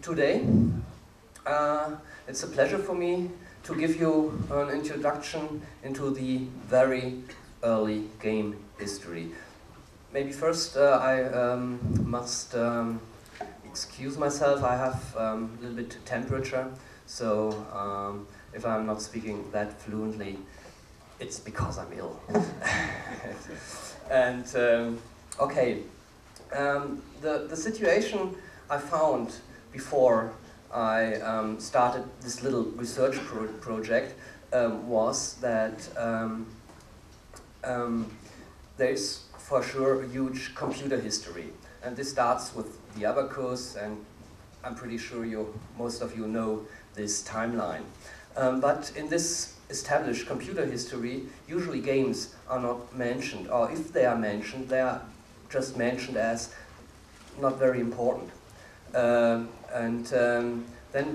Today, it's a pleasure for me to give you an introduction into the very early game history. Maybe first I must excuse myself. I have a little bit temperature, so if I'm not speaking that fluently, it's because I'm ill. And okay, the situation I found before I started this little research project was that there's for sure a huge computer history, and this starts with the abacus, and I'm pretty sure most of you know this timeline. But in this established computer history, usually games are not mentioned, or if they are mentioned, they are just mentioned as not very important. Then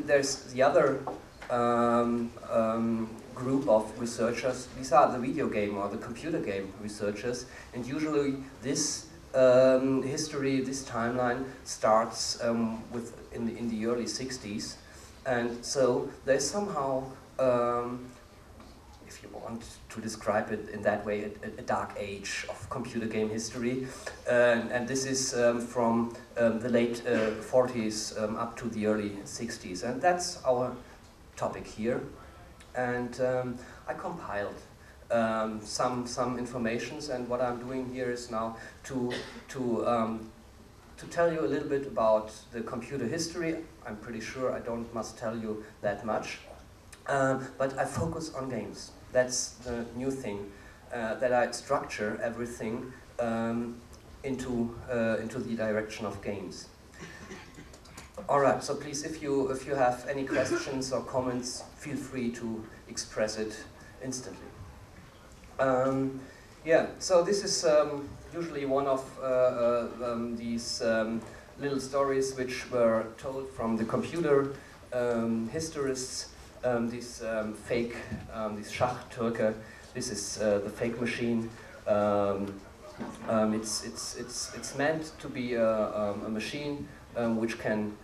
there's the other group of researchers. These are the video game or the computer game researchers, and usually this history, this timeline starts in the early 60s, and so there's somehow, if you want to describe it in that way, a dark age of computer game history, and this is from the late 40s up to the early 60s, and that's our topic here. And I compiled some informations, and what I'm doing here is now to tell you a little bit about the computer history. I'm pretty sure I must tell you that much, but I focus on games. That's the new thing, that I structure everything into the direction of games. All right. So please, if you have any questions or comments, feel free to express it instantly. Yeah. So this is usually one of these little stories which were told from the computer historists. These fake, these Schachtürke. This is the fake machine. It's meant to be a machine which can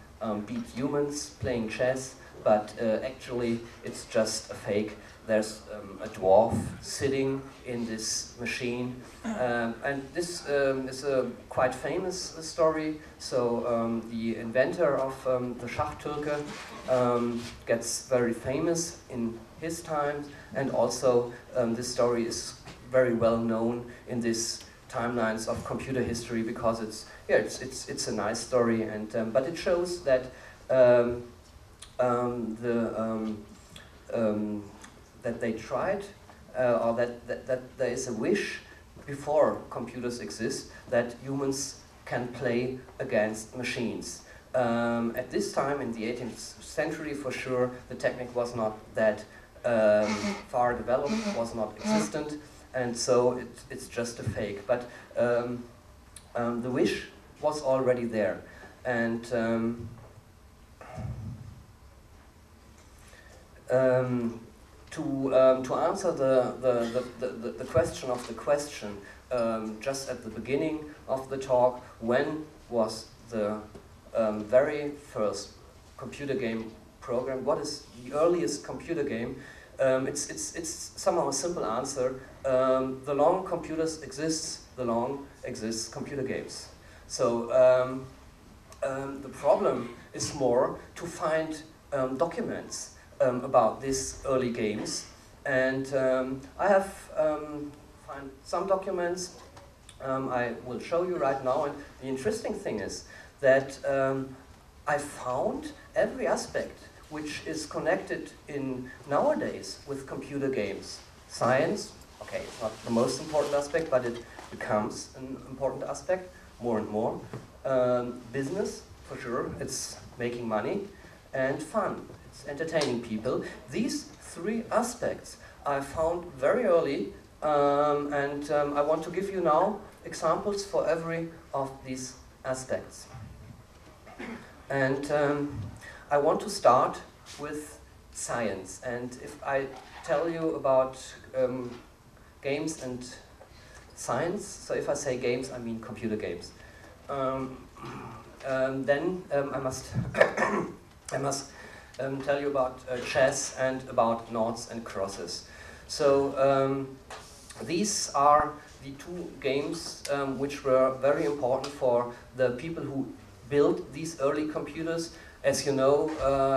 beat humans playing chess, but actually it's just a fake. There's a dwarf sitting in this machine, and this is a quite famous story. So the inventor of the Schachtürke gets very famous in his time, and also this story is very well known in this timelines of computer history because it's a nice story, and but it shows that that they tried, or that there is a wish before computers exist that humans can play against machines. At this time, in the 18th century, for sure, the technique was not that far developed, was not existent, and so it's just a fake. But the wish was already there, and to answer the question of the question, just at the beginning of the talk, when was the very first computer game program? What is the earliest computer game? It's somehow a simple answer. The long computers exist, the long exists computer games. So the problem is more to find documents about these early games, and I have found some documents I will show you right now, and the interesting thing is that I found every aspect which is connected in nowadays with computer games. Science, okay, it's not the most important aspect, but it becomes an important aspect more and more. Business, for sure, it's making money, and fun. It's entertaining people. These three aspects I found very early, and I want to give you now examples for every of these aspects. And I want to start with science. And if I tell you about games and science, so if I say games, I mean computer games. then I must I must tell you about chess and about noughts and crosses. So these are the two games which were very important for the people who built these early computers. As you know,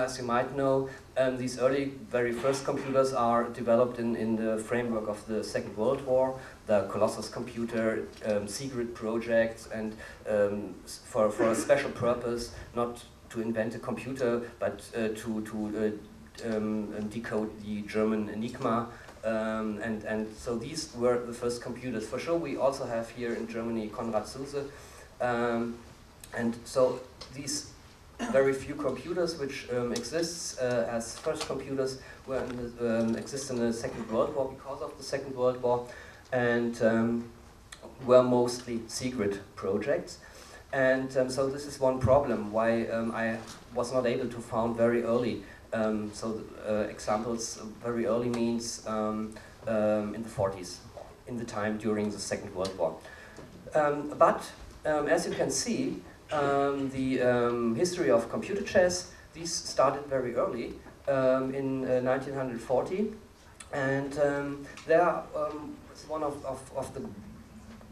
as you might know, these early, very first computers are developed in the framework of the Second World War, the Colossus computer, secret projects, and for a special purpose, not to invent a computer, but to decode the German Enigma. And so these were the first computers. For sure, we also have here in Germany Konrad Zuse. And so these very few computers which exists as first computers were exist in the Second World War because of the Second World War, and were mostly secret projects. And so this is one problem why I was not able to found very early. Examples very early means in the 40s, in the time during the Second World War. But as you can see, the history of computer chess, these started very early in 1940, and they are one of the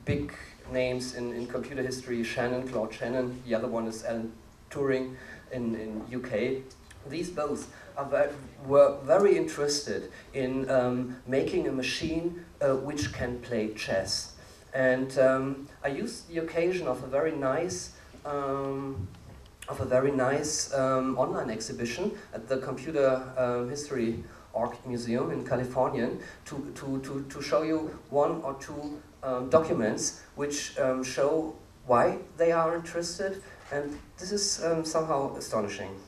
big names in computer history, Claude Shannon. The other one is Alan Turing in UK. These both were very interested in making a machine which can play chess. And I used the occasion of a very nice online exhibition at the Computer History Art Museum in California to show you one or two documents which show why they are interested, and this is somehow astonishing.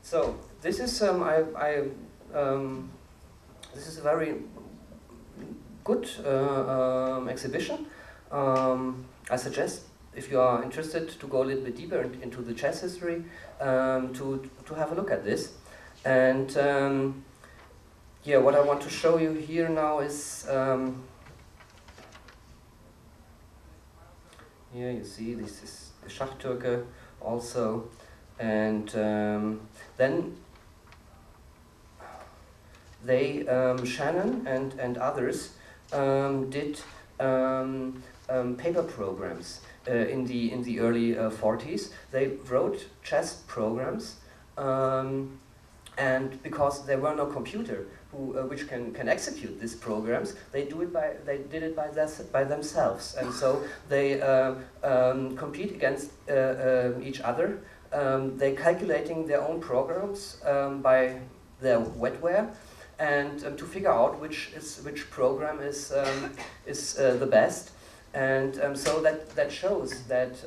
So this is this is a very good exhibition. I suggest, if you are interested, to go a little bit deeper into the chess history, to have a look at this. And yeah, what I want to show you here now is here you see this is the Schachtürke also, and then they Shannon and others did paper programs in the early 40s. They wrote chess programs, and because there were no computer which can execute these programs, they did it by themselves, and so they compete against each other. They calculating their own programs by their wetware, and to figure out which program is the best, and so that shows that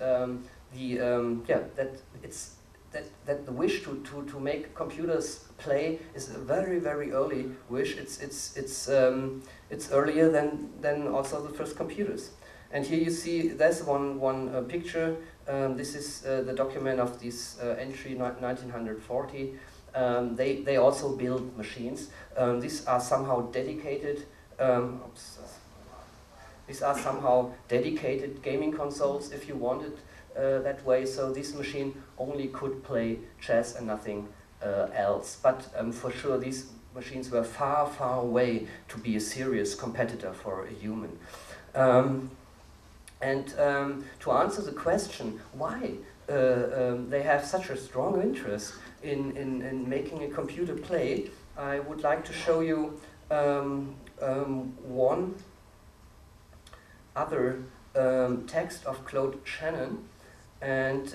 that the wish to make computers play is a very early wish. It's earlier than also the first computers. And here you see there's one picture. This is the document of this entry 1940. They also build machines. These are somehow dedicated. These are somehow dedicated gaming consoles, if you want it that way. So this machine only could play chess and nothing else. But for sure, these machines were far away to be a serious competitor for a human. And to answer the question why they have such a strong interest in making a computer play, I would like to show you one other text of Claude Shannon, and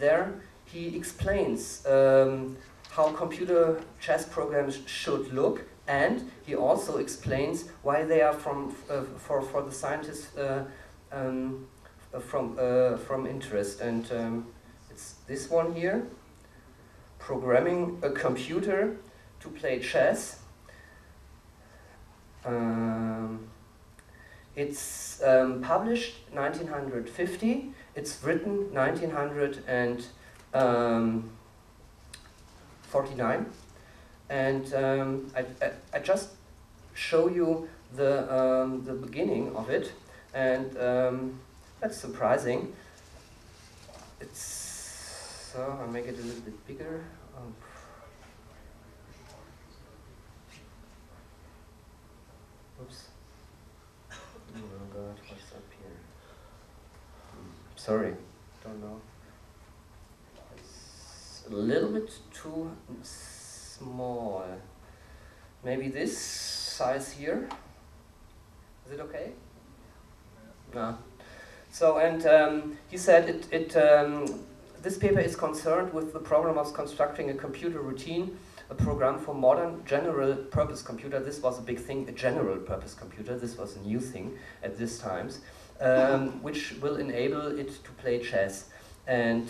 there he explains how computer chess programs should look, and he also explains why they are for the scientists from interest. And it's this one here: programming a computer to play chess. It's published 1950 It's written 1949, and I just show you the beginning of it, and that's surprising. It's so I'll make it a little bit bigger. Oops. Oh God, what's up here? Sorry, don't know. It's a little bit too small. Maybe this size here. Is it okay? No. So, and he said this paper is concerned with the problem of constructing a computer routine, a program for modern general-purpose computer. This was a big thing, a general-purpose computer. This was a new thing at this times, which will enable it to play chess. And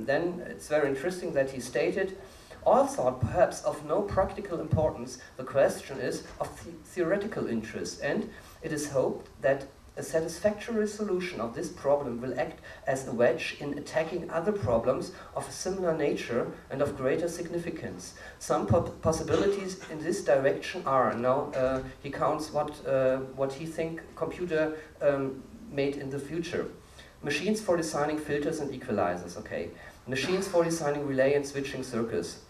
then it's very interesting that he stated, all thought perhaps of no practical importance, the question is of theoretical interest, and it is hoped that a satisfactory solution of this problem will act as a wedge in attacking other problems of a similar nature and of greater significance. Some possibilities in this direction are, now he counts what he think computer made in the future. Machines for designing filters and equalizers, okay. Machines for designing relay and switching circuits.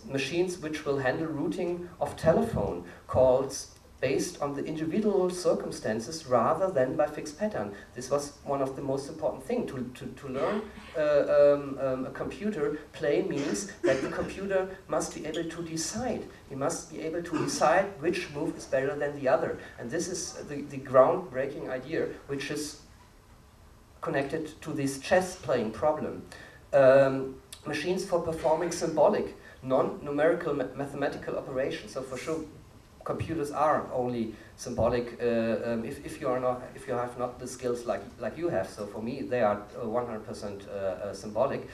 Machines which will handle routing of telephone calls based on the individual circumstances rather than by fixed pattern. This was one of the most important things. To learn a computer play means that the computer must be able to decide. He must be able to decide which move is better than the other. And this is the groundbreaking idea, which is connected to this chess playing problem. Machines for performing symbolic, non-numerical mathematical operations. So for sure, computers are only symbolic if you have not the skills like you have. So for me, they are 100% symbolic.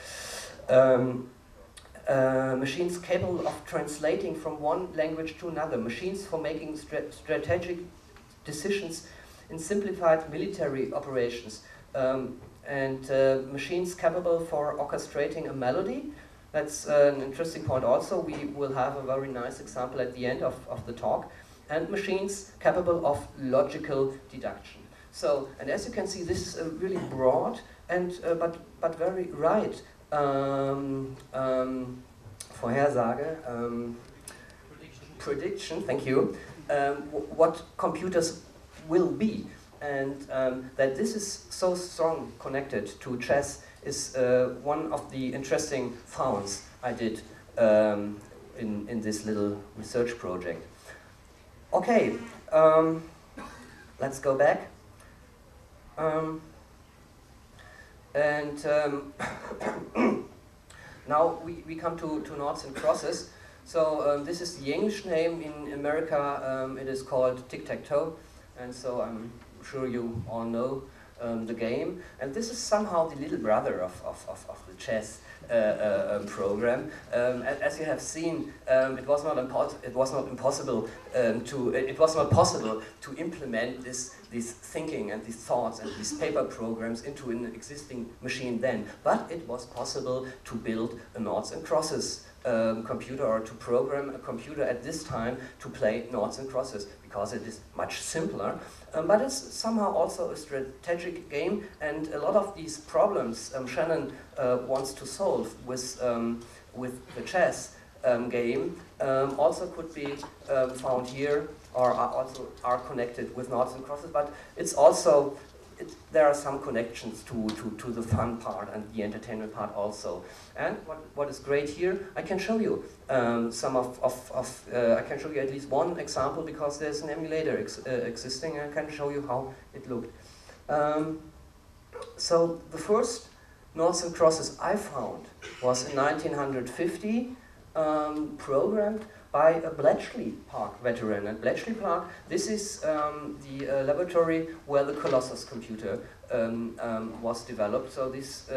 Machines capable of translating from one language to another. Machines for making strategic decisions in simplified military operations. And machines capable for orchestrating a melody. That's an interesting point also. We will have a very nice example at the end of the talk. And machines capable of logical deduction. So, and as you can see, this is a really broad and but very right Vorhersage, prediction, thank you, what computers will be. And that this is so strong connected to chess is one of the interesting founds I did in this little research project. Okay, let's go back. Now we come to noughts and crosses. So this is the English name. In America it is called tic-tac-toe, and so I'm sure you all know the game. And this is somehow the little brother of the chess program. As you have seen, it was not possible to implement this thinking and these thoughts and these paper programs into an existing machine then. But it was possible to build a noughts and crosses computer, or to program a computer at this time to play noughts and crosses, because it is much simpler. But it's somehow also a strategic game, and a lot of these problems Shannon wants to solve with the chess game also could be found here, or are connected with noughts and crosses. But it's also there are some connections to the fun part and the entertainment part also. And what is great here, I can show you I can show you at least one example, because there's an emulator existing, and I can show you how it looked. So the first noughts and crosses I found was in 1950, programmed by a Bletchley Park veteran. And Bletchley Park, this is the laboratory where the Colossus computer was developed. So this